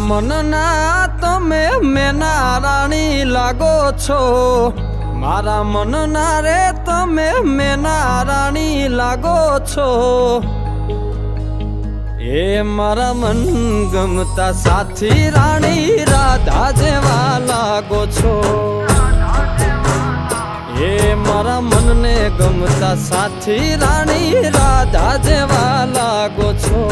મનના તમે મેના રાણી લાગો છો, મારા મનના રે તમે મેના રાણી લાગો છો। એ મારા મન ગમતા સાથી રાણી રાધા જેવા લાગો છો। એ મારા મનને ગમતા સાથી રાણી રાધા જેવા લાગો છો।